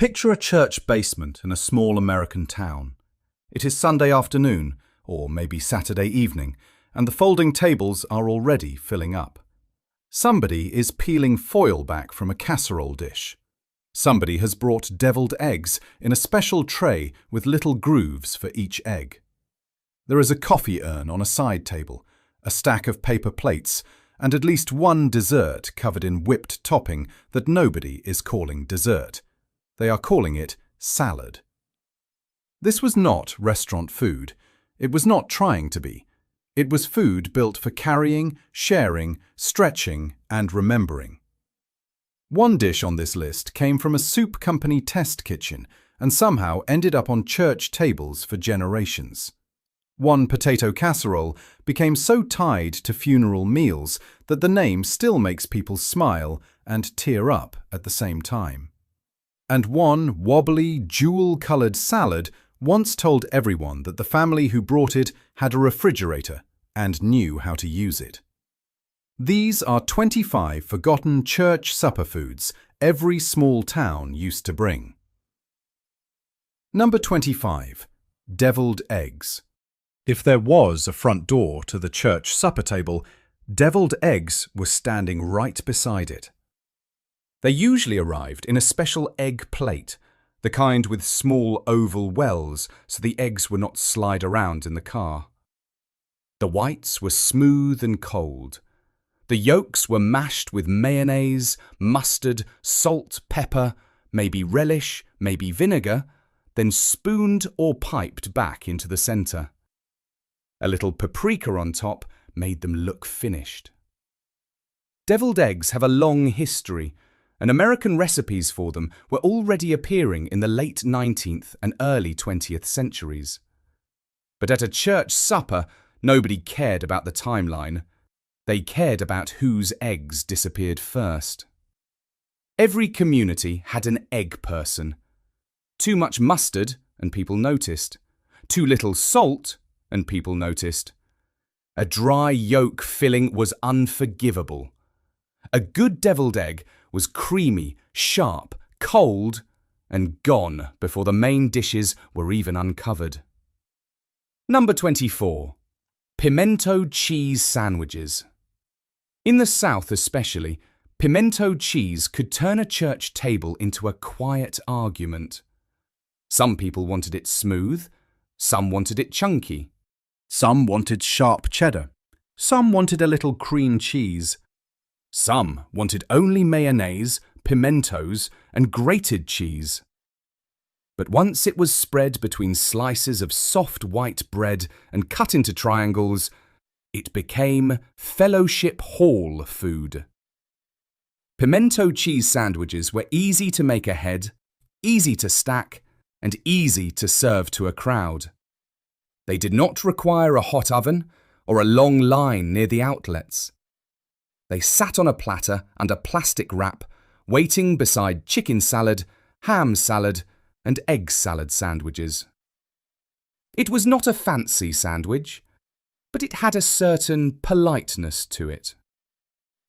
Picture a church basement in a small American town. It is Sunday afternoon, or maybe Saturday evening, and the folding tables are already filling up. Somebody is peeling foil back from a casserole dish. Somebody has brought deviled eggs in a special tray with little grooves for each egg. There is a coffee urn on a side table, a stack of paper plates, and at least one dessert covered in whipped topping that nobody is calling dessert. They are calling it salad. This was not restaurant food. It was not trying to be. It was food built for carrying, sharing, stretching, and remembering. One dish on this list came from a soup company test kitchen and somehow ended up on church tables for generations. One potato casserole became so tied to funeral meals that the name still makes people smile and tear up at the same time. And one wobbly, jewel-coloured salad once told everyone that the family who brought it had a refrigerator and knew how to use it. These are 25 forgotten church supper foods every small town used to bring. Number 25. Deviled eggs. If there was a front door to the church supper table, deviled eggs were standing right beside it. They usually arrived in a special egg plate, the kind with small oval wells so the eggs would not slide around in the car. The whites were smooth and cold. The yolks were mashed with mayonnaise, mustard, salt, pepper, maybe relish, maybe vinegar, then spooned or piped back into the centre. A little paprika on top made them look finished. Deviled eggs have a long history, and American recipes for them were already appearing in the late 19th and early 20th centuries. But at a church supper, nobody cared about the timeline. They cared about whose eggs disappeared first. Every community had an egg person. Too much mustard, and people noticed. Too little salt, and people noticed. A dry yolk filling was unforgivable. A good deviled egg was creamy, sharp, cold, and gone before the main dishes were even uncovered. Number 24. Pimento cheese sandwiches. In the South especially, pimento cheese could turn a church table into a quiet argument. Some people wanted it smooth, some wanted it chunky. Some wanted sharp cheddar. Some wanted a little cream cheese. Some wanted only mayonnaise, pimentos, and grated cheese. But once it was spread between slices of soft white bread and cut into triangles, it became Fellowship Hall food. Pimento cheese sandwiches were easy to make ahead, easy to stack, and easy to serve to a crowd. They did not require a hot oven or a long line near the outlets. They sat on a platter under plastic wrap, waiting beside chicken salad, ham salad, and egg salad sandwiches. It was not a fancy sandwich, but it had a certain politeness to it.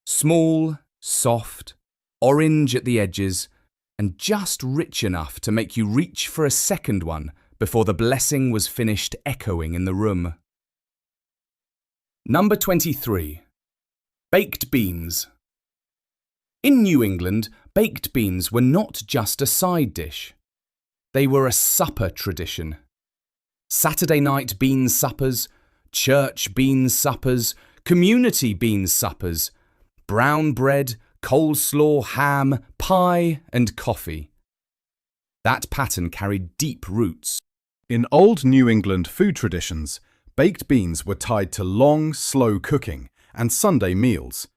Small, soft, orange at the edges, and just rich enough to make you reach for a second one before the blessing was finished echoing in the room. Number 23. Baked beans. In New England, baked beans were not just a side dish. They were a supper tradition. Saturday night bean suppers, church bean suppers, community bean suppers, brown bread, coleslaw, ham, pie, and coffee. That pattern carried deep roots. In old New England food traditions, baked beans were tied to long, slow cooking and Sunday meals,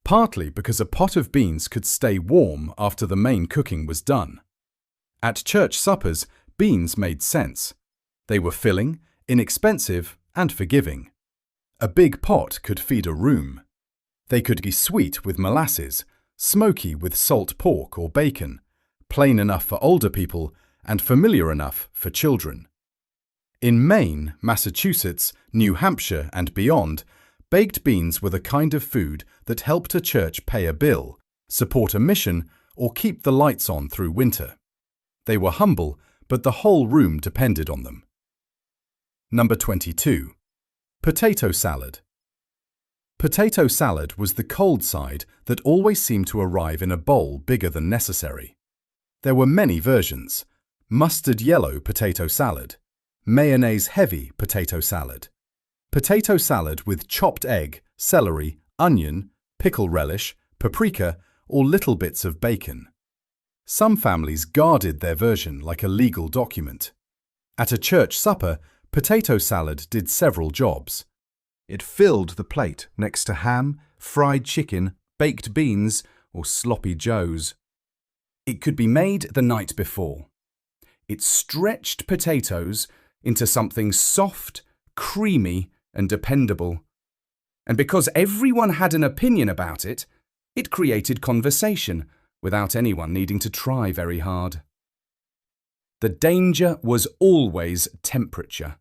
partly because a pot of beans could stay warm after the main cooking was done. At church suppers, beans made sense. They were filling, inexpensive, and forgiving. A big pot could feed a room. They could be sweet with molasses, smoky with salt pork or bacon, plain enough for older people, and familiar enough for children. In Maine, Massachusetts, New Hampshire, and beyond, baked beans were the kind of food that helped a church pay a bill, support a mission, or keep the lights on through winter. They were humble, but the whole room depended on them. Number 22. Potato salad. Potato salad was the cold side that always seemed to arrive in a bowl bigger than necessary. There were many versions: mustard yellow potato salad, mayonnaise heavy potato salad, potato salad with chopped egg, celery, onion, pickle relish, paprika, or little bits of bacon. Some families guarded their version like a legal document. At a church supper, potato salad did several jobs. It filled the plate next to ham, fried chicken, baked beans, or sloppy joes. It could be made the night before. It stretched potatoes into something soft, creamy, and dependable. And because everyone had an opinion about it, it created conversation without anyone needing to try very hard. The danger was always temperature.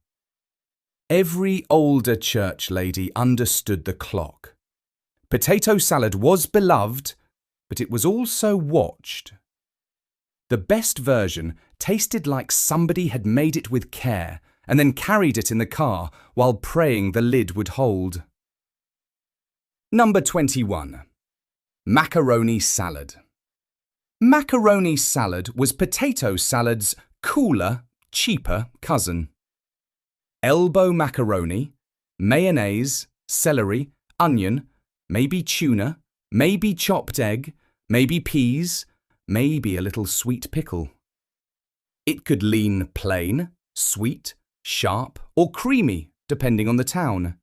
Every older church lady understood the clock. Potato salad was beloved, but it was also watched. The best version tasted like somebody had made it with care and then carried it in the car while praying the lid would hold. Number 21. Macaroni salad. Macaroni salad was potato salad's cooler, cheaper cousin. Elbow macaroni, mayonnaise, celery, onion, maybe tuna, maybe chopped egg, maybe peas, maybe a little sweet pickle. It could lean plain, sweet, sharp, or creamy, depending on the town.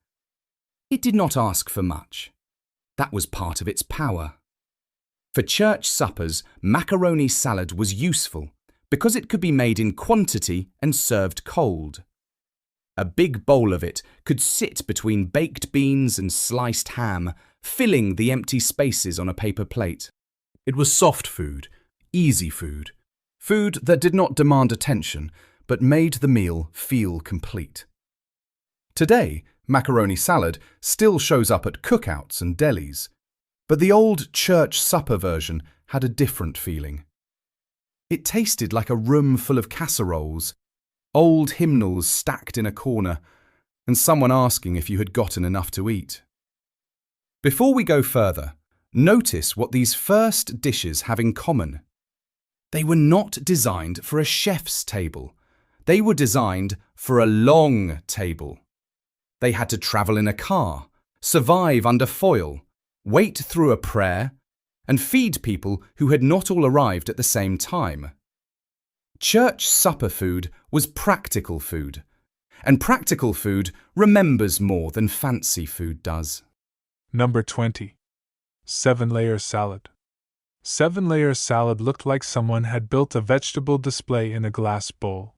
It did not ask for much. That was part of its power. For church suppers, macaroni salad was useful because it could be made in quantity and served cold. A big bowl of it could sit between baked beans and sliced ham, filling the empty spaces on a paper plate. It was soft food, easy food, food that did not demand attention but made the meal feel complete. Today, macaroni salad still shows up at cookouts and delis, but the old church supper version had a different feeling. It tasted like a room full of casseroles, old hymnals stacked in a corner, and someone asking if you had gotten enough to eat. Before we go further, notice what these first dishes have in common. They were not designed for a chef's table. They were designed for a long table. They had to travel in a car, survive under foil, wait through a prayer, and feed people who had not all arrived at the same time. Church supper food was practical food, and practical food remembers more than fancy food does. Number 20. 7-layer salad. 7-layer salad looked like someone had built a vegetable display in a glass bowl.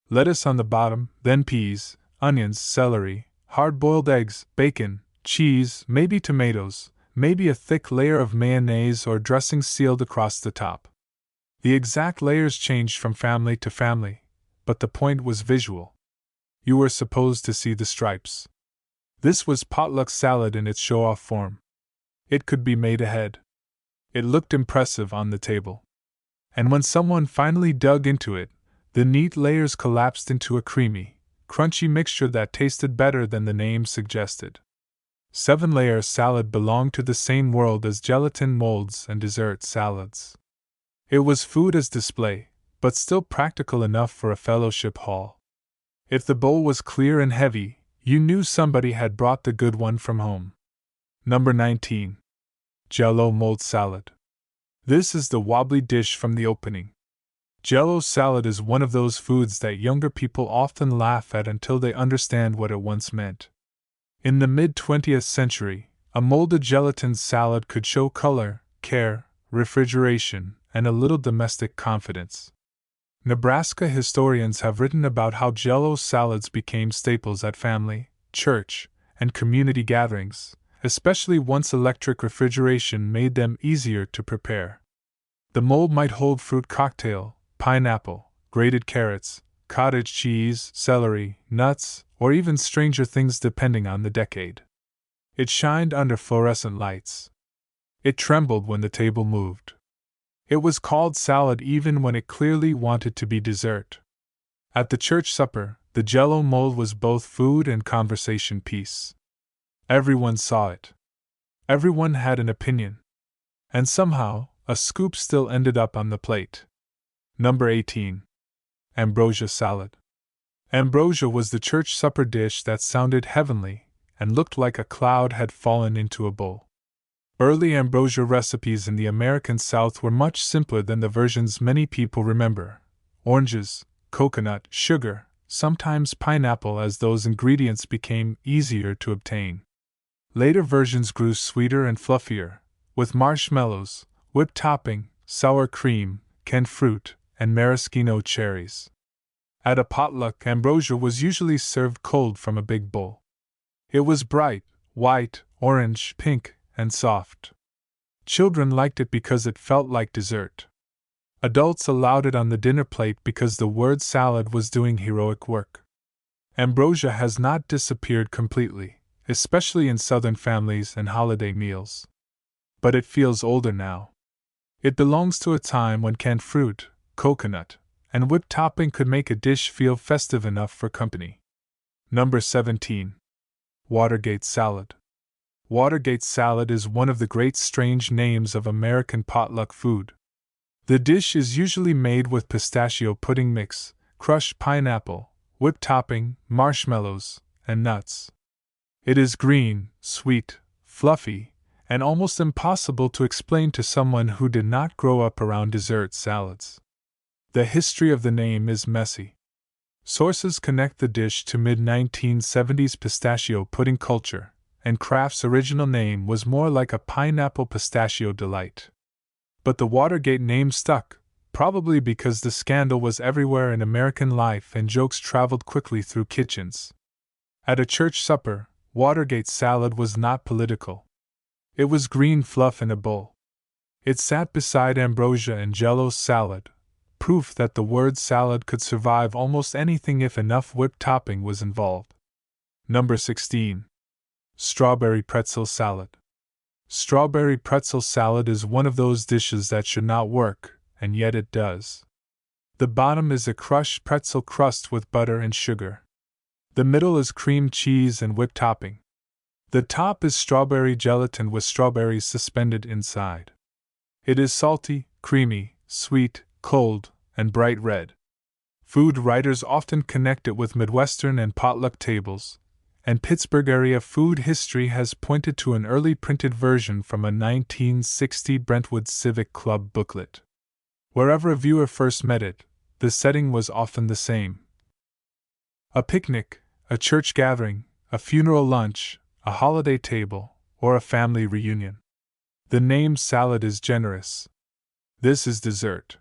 Lettuce on the bottom, then peas, onions, celery, hard-boiled eggs, bacon, cheese, maybe tomatoes, maybe a thick layer of mayonnaise or dressing sealed across the top. The exact layers changed from family to family, but the point was visual. You were supposed to see the stripes. This was potluck salad in its show-off form. It could be made ahead. It looked impressive on the table. And when someone finally dug into it, the neat layers collapsed into a creamy, crunchy mixture that tasted better than the name suggested. 7-layer salad belonged to the same world as gelatin molds and dessert salads. It was food as display, but still practical enough for a fellowship hall. If the bowl was clear and heavy, you knew somebody had brought the good one from home. Number 19. Jell-O mold salad. This is the wobbly dish from the opening. Jell-O salad is one of those foods that younger people often laugh at until they understand what it once meant. In the mid-20th century, a molded gelatin salad could show color, care, refrigeration, and a little domestic confidence. Nebraska historians have written about how Jell-O salads became staples at family, church, and community gatherings, especially once electric refrigeration made them easier to prepare. The mold might hold fruit cocktail, pineapple, grated carrots, cottage cheese, celery, nuts, or even stranger things depending on the decade. It shined under fluorescent lights. It trembled when the table moved. It was called salad even when it clearly wanted to be dessert. At the church supper, the Jell-O mold was both food and conversation piece. Everyone saw it. Everyone had an opinion. And somehow, a scoop still ended up on the plate. Number 18. Ambrosia salad. Ambrosia was the church supper dish that sounded heavenly and looked like a cloud had fallen into a bowl. Early ambrosia recipes in the American South were much simpler than the versions many people remember. Oranges, coconut, sugar, sometimes pineapple, as those ingredients became easier to obtain. Later versions grew sweeter and fluffier, with marshmallows, whipped topping, sour cream, canned fruit, and maraschino cherries. At a potluck, ambrosia was usually served cold from a big bowl. It was bright, white, orange, pink, and soft. Children liked it because it felt like dessert. Adults allowed it on the dinner plate because the word salad was doing heroic work. Ambrosia has not disappeared completely, especially in Southern families and holiday meals. But it feels older now. It belongs to a time when canned fruit, coconut, and whipped topping could make a dish feel festive enough for company. Number 17. Watergate salad. Watergate salad is one of the great strange names of American potluck food. The dish is usually made with pistachio pudding mix, crushed pineapple, whipped topping, marshmallows, and nuts. It is green, sweet, fluffy, and almost impossible to explain to someone who did not grow up around dessert salads. The history of the name is messy. Sources connect the dish to mid-1970s pistachio pudding culture, and Kraft's original name was more like a pineapple pistachio delight. But the Watergate name stuck, probably because the scandal was everywhere in American life and jokes traveled quickly through kitchens. At a church supper, Watergate salad was not political. It was green fluff in a bowl. It sat beside ambrosia and Jell-O salad, proof that the word salad could survive almost anything if enough whipped topping was involved. Number 16. Strawberry pretzel salad. Strawberry pretzel salad is one of those dishes that should not work, and yet it does. The bottom is a crushed pretzel crust with butter and sugar. The middle is cream cheese and whipped topping. The top is strawberry gelatin with strawberries suspended inside. It is salty, creamy, sweet, cold, and bright red. Food writers often connect it with Midwestern and potluck tables, and Pittsburgh area food history has pointed to an early printed version from a 1960 Brentwood Civic Club booklet. Wherever a viewer first met it, the setting was often the same. A picnic, a church gathering, a funeral lunch, a holiday table, or a family reunion. The name salad is generous. This is dessert.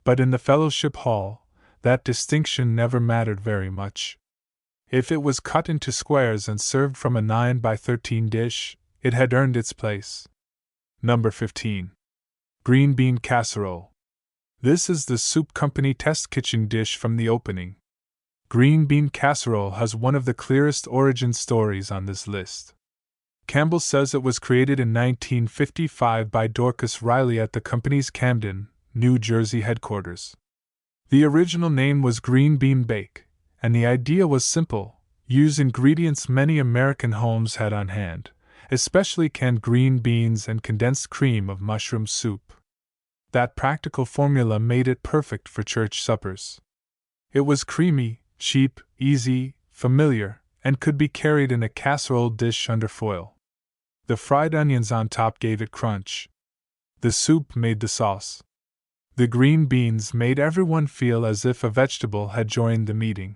But in the fellowship hall, that distinction never mattered very much. If it was cut into squares and served from a 9x13 dish, it had earned its place. Number 15. Green bean casserole. This is the soup company test kitchen dish from the opening. Green bean casserole has one of the clearest origin stories on this list. Campbell says it was created in 1955 by Dorcas Riley at the company's Camden, New Jersey headquarters. The original name was green bean bake, and the idea was simple: use ingredients many American homes had on hand, especially canned green beans and condensed cream of mushroom soup. That practical formula made it perfect for church suppers. It was creamy, cheap, easy, familiar, and could be carried in a casserole dish under foil. The fried onions on top gave it crunch. The soup made the sauce. The green beans made everyone feel as if a vegetable had joined the meeting.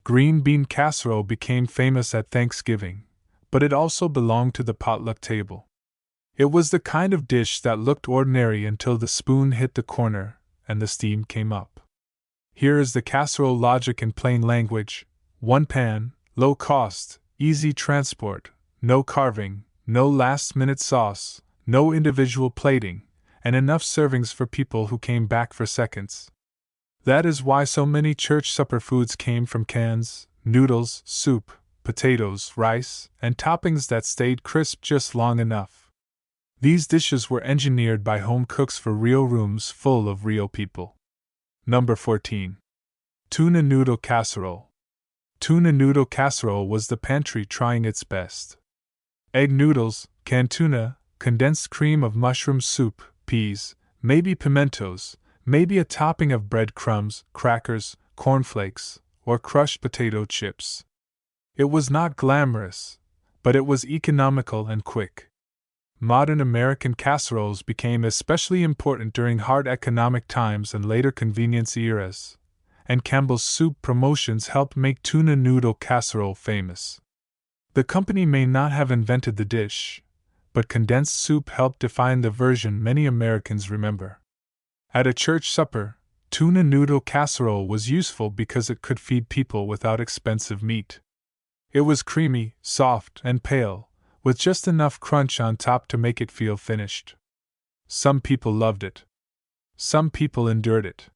Green bean casserole became famous at Thanksgiving, but it also belonged to the potluck table. It was the kind of dish that looked ordinary until the spoon hit the corner and the steam came up. Here is the casserole logic in plain language: one pan, low cost, easy transport, no carving, no last-minute sauce, no individual plating, and enough servings for people who came back for seconds. That is why so many church supper foods came from cans: noodles, soup, potatoes, rice, and toppings that stayed crisp just long enough. These dishes were engineered by home cooks for real rooms full of real people. Number 14. Tuna noodle casserole. Tuna noodle casserole was the pantry trying its best. Egg noodles, canned tuna, condensed cream of mushroom soup, peas, maybe pimentos, maybe a topping of breadcrumbs, crackers, cornflakes, or crushed potato chips. It was not glamorous, but it was economical and quick. Modern American casseroles became especially important during hard economic times and later convenience eras, and Campbell's soup promotions helped make tuna noodle casserole famous. The company may not have invented the dish, but condensed soup helped define the version many Americans remember. At a church supper, tuna noodle casserole was useful because it could feed people without expensive meat. It was creamy, soft, and pale, with just enough crunch on top to make it feel finished. Some people loved it. Some people endured it.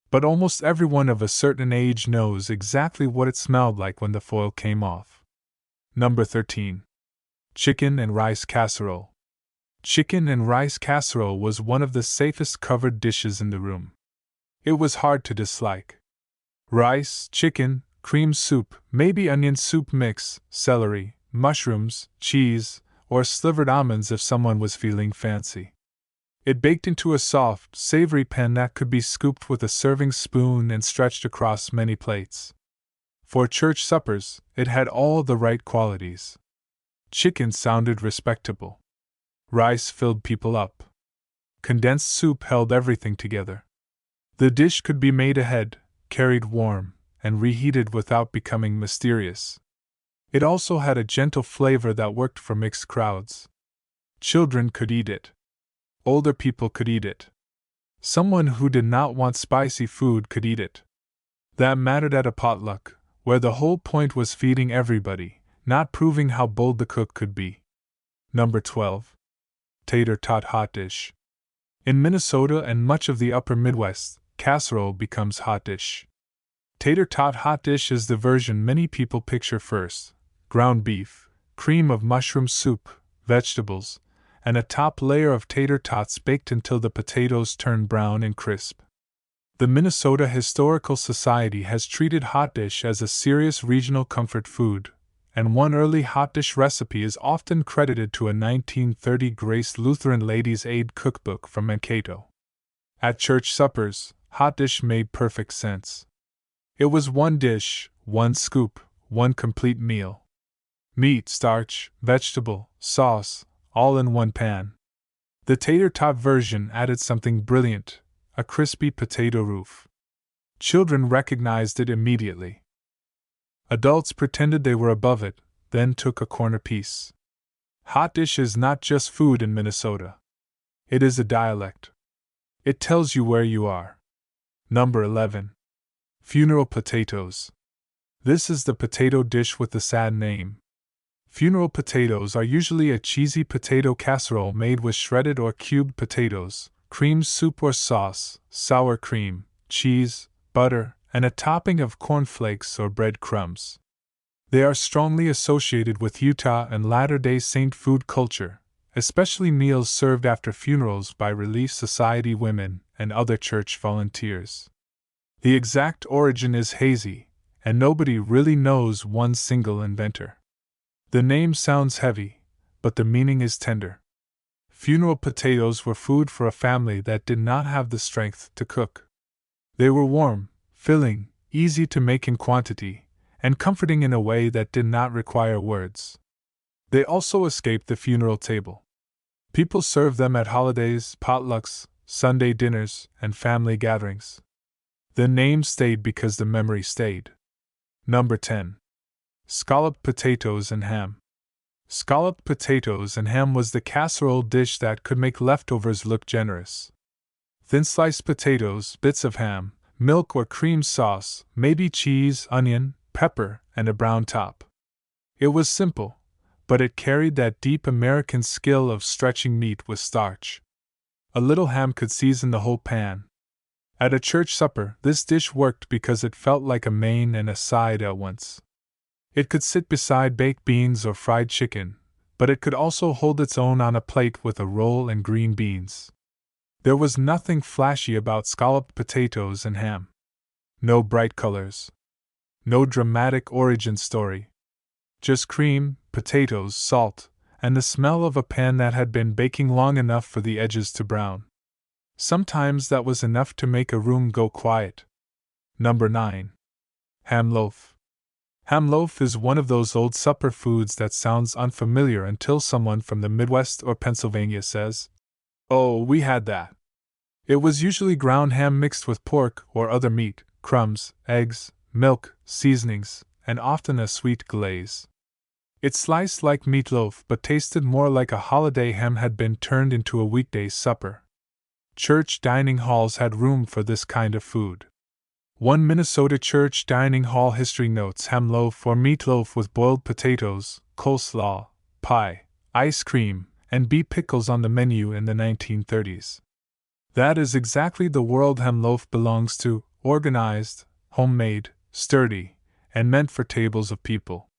But almost everyone of a certain age knows exactly what it smelled like when the foil came off. Number 13. Chicken and rice casserole. Chicken and rice casserole was one of the safest covered dishes in the room. It was hard to dislike. Rice, chicken, cream soup, maybe onion soup mix, celery, mushrooms, cheese, or slivered almonds if someone was feeling fancy. It baked into a soft, savory pan that could be scooped with a serving spoon and stretched across many plates. For church suppers, it had all the right qualities. Chicken sounded respectable. Rice filled people up. Condensed soup held everything together. The dish could be made ahead, carried warm, and reheated without becoming mysterious. It also had a gentle flavor that worked for mixed crowds. Children could eat it. Older people could eat it. Someone who did not want spicy food could eat it. That mattered at a potluck, where the whole point was feeding everybody, not proving how bold the cook could be. Number 12. Tater tot hot dish. In Minnesota and much of the upper Midwest, casserole becomes hot dish. Tater tot hot dish is the version many people picture first. Ground beef, cream of mushroom soup, vegetables, and a top layer of tater tots baked until the potatoes turn brown and crisp. The Minnesota Historical Society has treated hot dish as a serious regional comfort food, and one early hot dish recipe is often credited to a 1930 Grace Lutheran Ladies' Aid cookbook from Mankato. At church suppers, hot dish made perfect sense. It was one dish, one scoop, one complete meal. Meat, starch, vegetable, sauce, all in one pan. The tater tot version added something brilliant, a crispy potato roof. Children recognized it immediately. Adults pretended they were above it, then took a corner piece. Hot dish is not just food in Minnesota. It is a dialect. It tells you where you are. Number 11. Funeral potatoes. This is the potato dish with the sad name. Funeral potatoes are usually a cheesy potato casserole made with shredded or cubed potatoes, cream soup or sauce, sour cream, cheese, butter, and a topping of cornflakes or breadcrumbs. They are strongly associated with Utah and Latter-day Saint food culture, especially meals served after funerals by Relief Society women and other church volunteers. The exact origin is hazy, and nobody really knows one single inventor. The name sounds heavy, but the meaning is tender. Funeral potatoes were food for a family that did not have the strength to cook. They were warm, filling, easy to make in quantity, and comforting in a way that did not require words. They also escaped the funeral table. People served them at holidays, potlucks, Sunday dinners, and family gatherings. The name stayed because the memory stayed. Number 10. Scalloped potatoes and ham. Scalloped potatoes and ham was the casserole dish that could make leftovers look generous. Thin sliced potatoes, bits of ham, milk or cream sauce, maybe cheese, onion, pepper, and a brown top. It was simple, but it carried that deep American skill of stretching meat with starch. A little ham could season the whole pan. At a church supper, this dish worked because it felt like a main and a side at once. It could sit beside baked beans or fried chicken, but it could also hold its own on a plate with a roll and green beans. There was nothing flashy about scalloped potatoes and ham. No bright colors. No dramatic origin story. Just cream, potatoes, salt, and the smell of a pan that had been baking long enough for the edges to brown. Sometimes that was enough to make a room go quiet. Number 9. Ham loaf. Ham loaf is one of those old supper foods that sounds unfamiliar until someone from the Midwest or Pennsylvania says, "Oh, we had that." It was usually ground ham mixed with pork or other meat, crumbs, eggs, milk, seasonings, and often a sweet glaze. It sliced like meatloaf but tasted more like a holiday ham had been turned into a weekday supper. Church dining halls had room for this kind of food. One Minnesota church dining hall history notes ham loaf or meatloaf with boiled potatoes, coleslaw, pie, ice cream, and beet pickles on the menu in the 1930s. That is exactly the world ham loaf belongs to: organized, homemade, sturdy, and meant for tables of people.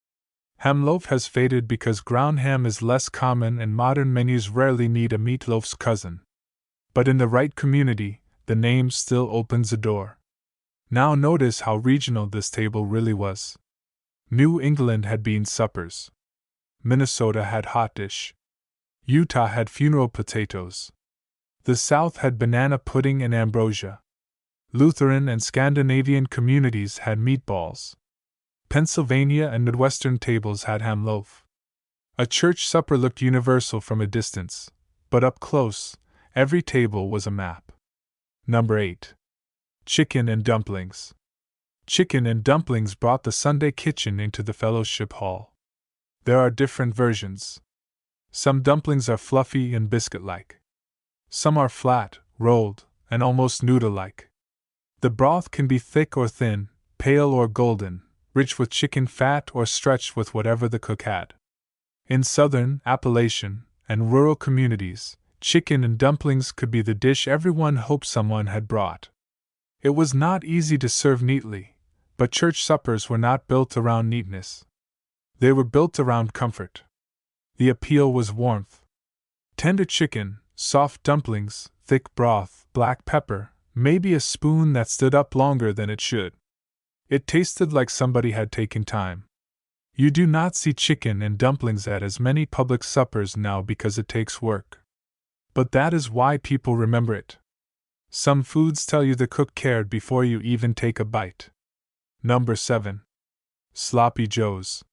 Ham loaf has faded because ground ham is less common and modern menus rarely need a meatloaf's cousin. But in the right community, the name still opens a door. Now notice how regional this table really was. New England had bean suppers. Minnesota had hot dish. Utah had funeral potatoes. The South had banana pudding and ambrosia. Lutheran and Scandinavian communities had meatballs. Pennsylvania and Midwestern tables had ham loaf. A church supper looked universal from a distance, but up close, every table was a map. Number 8. Chicken and dumplings. Chicken and dumplings brought the Sunday kitchen into the fellowship hall. There are different versions. Some dumplings are fluffy and biscuit-like. Some are flat, rolled, and almost noodle-like. The broth can be thick or thin, pale or golden, rich with chicken fat or stretched with whatever the cook had. In southern, Appalachian, and rural communities, chicken and dumplings could be the dish everyone hoped someone had brought. It was not easy to serve neatly, but church suppers were not built around neatness. They were built around comfort. The appeal was warmth. Tender chicken, soft dumplings, thick broth, black pepper, maybe a spoon that stood up longer than it should. It tasted like somebody had taken time. You do not see chicken and dumplings at as many public suppers now because it takes work. But that is why people remember it. Some foods tell you the cook cared before you even take a bite. Number 7. Sloppy Joes.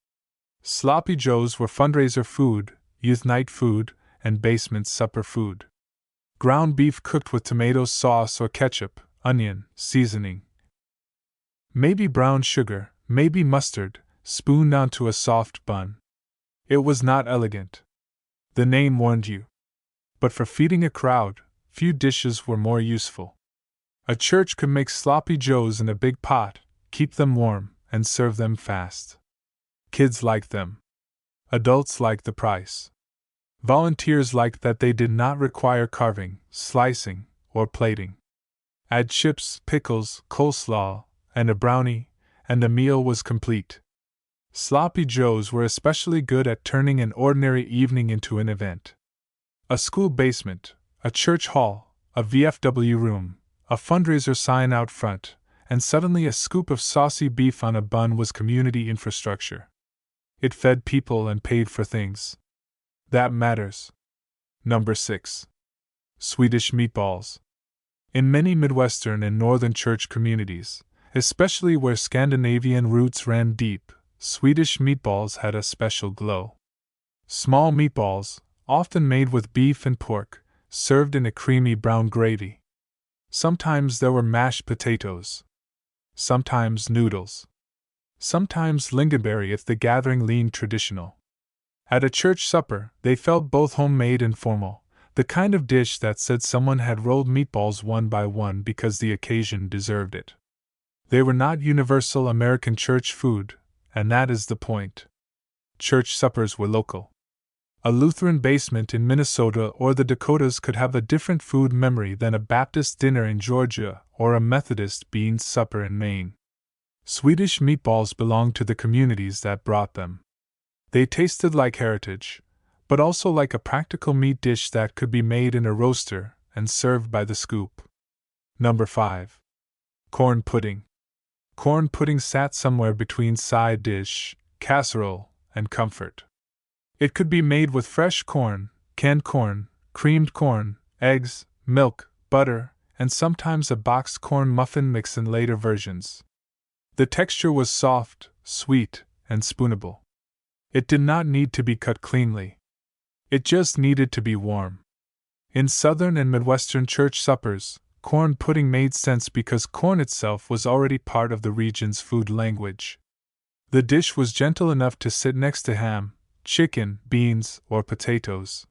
Sloppy Joes were fundraiser food, youth night food, and basement supper food. Ground beef cooked with tomato sauce or ketchup, onion, seasoning. Maybe brown sugar, maybe mustard, spooned onto a soft bun. It was not elegant. The name warned you. But for feeding a crowd, few dishes were more useful. A church could make sloppy joes in a big pot, keep them warm, and serve them fast. Kids liked them. Adults liked the price. Volunteers liked that they did not require carving, slicing, or plating. Add chips, pickles, coleslaw, and a brownie, and the meal was complete. Sloppy joes were especially good at turning an ordinary evening into an event. A school basement, a church hall, a VFW room, a fundraiser sign out front, and suddenly a scoop of saucy beef on a bun was community infrastructure. It fed people and paid for things. That matters. Number 6. Swedish meatballs. In many Midwestern and Northern church communities, especially where Scandinavian roots ran deep, Swedish meatballs had a special glow. Small meatballs, often made with beef and pork, served in a creamy brown gravy. Sometimes there were mashed potatoes. Sometimes noodles. Sometimes lingonberry if the gathering leaned traditional. At a church supper, they felt both homemade and formal, the kind of dish that said someone had rolled meatballs one by one because the occasion deserved it. They were not universal American church food, and that is the point. Church suppers were local. A Lutheran basement in Minnesota or the Dakotas could have a different food memory than a Baptist dinner in Georgia or a Methodist beans supper in Maine. Swedish meatballs belonged to the communities that brought them. They tasted like heritage, but also like a practical meat dish that could be made in a roaster and served by the scoop. Number 5. Corn pudding. Corn pudding sat somewhere between side dish, casserole, and comfort. It could be made with fresh corn, canned corn, creamed corn, eggs, milk, butter, and sometimes a boxed corn muffin mix in later versions. The texture was soft, sweet, and spoonable. It did not need to be cut cleanly. It just needed to be warm. In Southern and Midwestern church suppers, corn pudding made sense because corn itself was already part of the region's food language. The dish was gentle enough to sit next to ham, chicken, beans, or potatoes.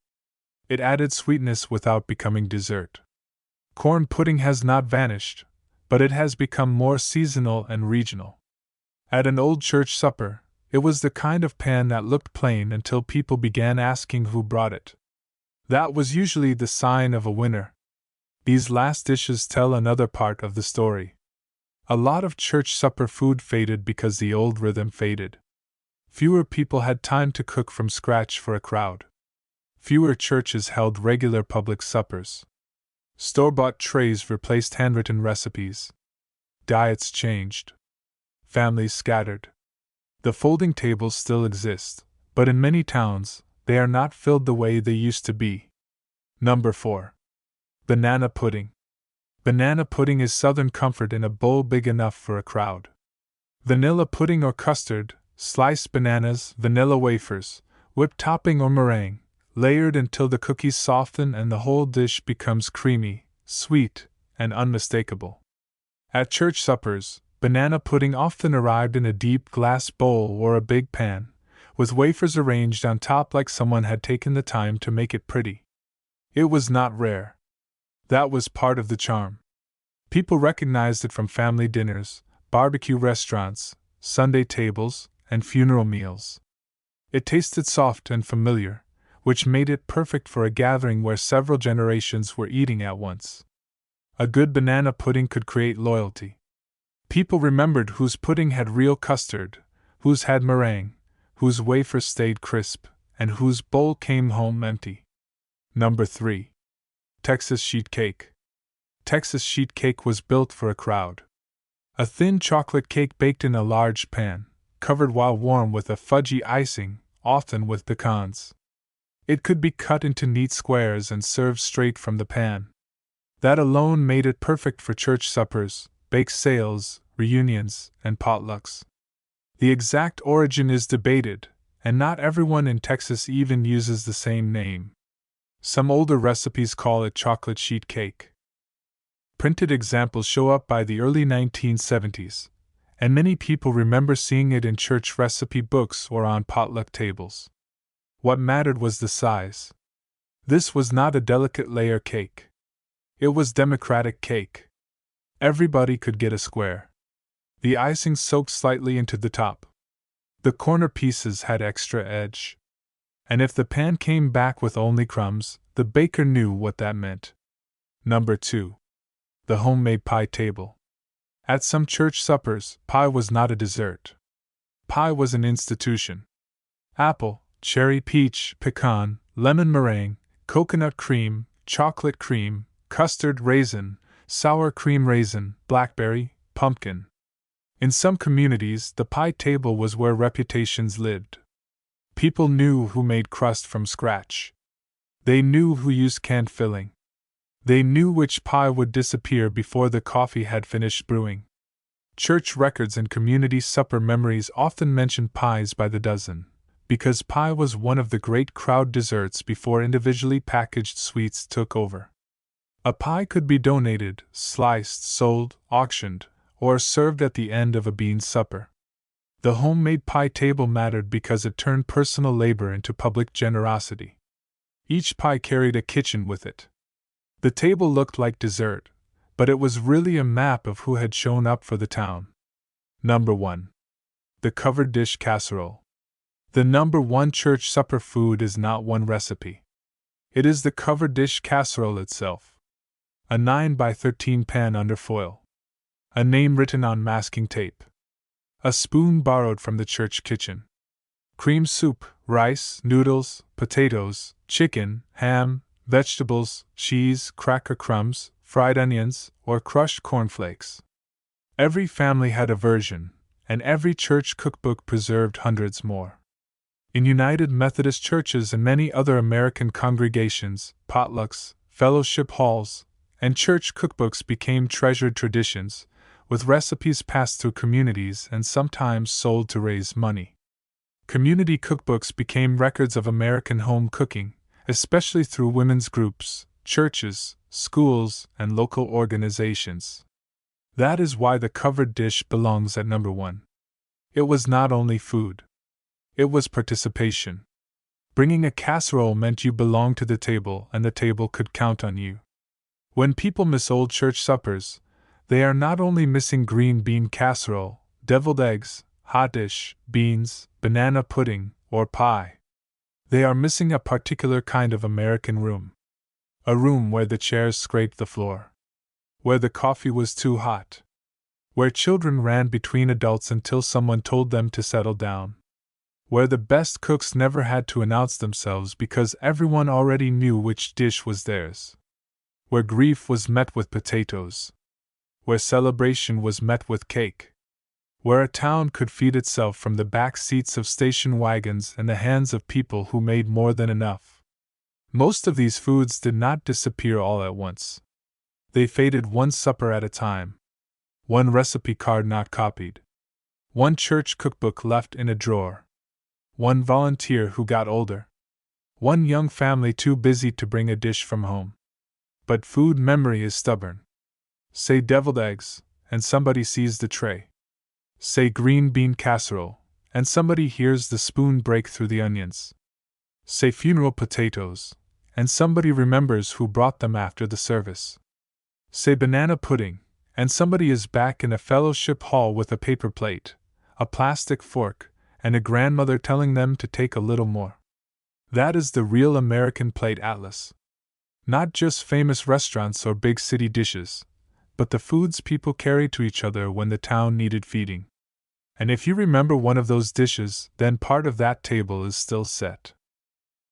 It added sweetness without becoming dessert. Corn pudding has not vanished, but it has become more seasonal and regional. At an old church supper, it was the kind of pan that looked plain until people began asking who brought it. That was usually the sign of a winner. These last dishes tell another part of the story. A lot of church supper food faded because the old rhythm faded. Fewer people had time to cook from scratch for a crowd. Fewer churches held regular public suppers. Store-bought trays replaced handwritten recipes. Diets changed. Families scattered. The folding tables still exist, but in many towns, they are not filled the way they used to be. Number 4. Banana pudding. Banana pudding is Southern comfort in a bowl big enough for a crowd. Vanilla pudding or custard, sliced bananas, vanilla wafers, whipped topping or meringue, layered until the cookies soften and the whole dish becomes creamy, sweet, and unmistakable. At church suppers, banana pudding often arrived in a deep glass bowl or a big pan, with wafers arranged on top like someone had taken the time to make it pretty. It was not rare. That was part of the charm. People recognized it from family dinners, barbecue restaurants, Sunday tables, and funeral meals. It tasted soft and familiar, which made it perfect for a gathering where several generations were eating at once. A good banana pudding could create loyalty. People remembered whose pudding had real custard, whose had meringue, whose wafers stayed crisp, and whose bowl came home empty. Number 3. Texas sheet cake. Texas sheet cake was built for a crowd. A thin chocolate cake baked in a large pan, covered while warm with a fudgy icing, often with pecans. It could be cut into neat squares and served straight from the pan. That alone made it perfect for church suppers, bake sales, reunions, and potlucks. The exact origin is debated, and not everyone in Texas even uses the same name. Some older recipes call it chocolate sheet cake. Printed examples show up by the early 1970s, and many people remember seeing it in church recipe books or on potluck tables. What mattered was the size. This was not a delicate layer cake. It was democratic cake. Everybody could get a square. The icing soaked slightly into the top. The corner pieces had extra edge. And if the pan came back with only crumbs, the baker knew what that meant. Number 2. The homemade pie table. At some church suppers, pie was not a dessert. Pie was an institution. Apple, cherry, peach, pecan, lemon meringue, coconut cream, chocolate cream, custard, raisin, sour cream raisin, blackberry, pumpkin. In some communities, the pie table was where reputations lived. People knew who made crust from scratch. They knew who used canned filling. They knew which pie would disappear before the coffee had finished brewing. Church records and community supper memories often mention pies by the dozen, because pie was one of the great crowd desserts before individually packaged sweets took over. A pie could be donated, sliced, sold, auctioned, or served at the end of a bean supper. The homemade pie table mattered because it turned personal labor into public generosity. Each pie carried a kitchen with it. The table looked like dessert, but it was really a map of who had shown up for the town. Number 1. The covered dish casserole. The number 1 church supper food is not one recipe. It is the covered dish casserole itself. A 9x13 pan under foil. A name written on masking tape. A spoon borrowed from the church kitchen. cream soup, rice, noodles, potatoes, chicken, ham, vegetables, cheese, cracker crumbs, fried onions, or crushed cornflakes. Every family had a version, and every church cookbook preserved hundreds more. In United Methodist churches and many other American congregations, potlucks, fellowship halls, and church cookbooks became treasured traditions, with recipes passed through communities and sometimes sold to raise money. Community cookbooks became records of American home cooking, especially through women's groups, churches, schools, and local organizations. That is why the covered dish belongs at number 1. It was not only food. It was participation. Bringing a casserole meant you belonged to the table and the table could count on you. When people miss old church suppers, they are not only missing green bean casserole, deviled eggs, hot dish, beans, banana pudding, or pie. They are missing a particular kind of American room. A room where the chairs scraped the floor. Where the coffee was too hot. Where children ran between adults until someone told them to settle down. Where the best cooks never had to announce themselves because everyone already knew which dish was theirs. Where grief was met with potatoes. Where celebration was met with cake. Where a town could feed itself from the back seats of station wagons and the hands of people who made more than enough. Most of these foods did not disappear all at once. They faded one supper at a time. One recipe card not copied. One church cookbook left in a drawer. One volunteer who got older. One young family too busy to bring a dish from home. But food memory is stubborn. Say deviled eggs, and somebody sees the tray. Say green bean casserole, and somebody hears the spoon break through the onions. Say funeral potatoes, and somebody remembers who brought them after the service. Say banana pudding, and somebody is back in a fellowship hall with a paper plate, a plastic fork, and a grandmother telling them to take a little more. That is the real American plate atlas. Not just famous restaurants or big city dishes, but the foods people carried to each other when the town needed feeding. And if you remember one of those dishes, then part of that table is still set.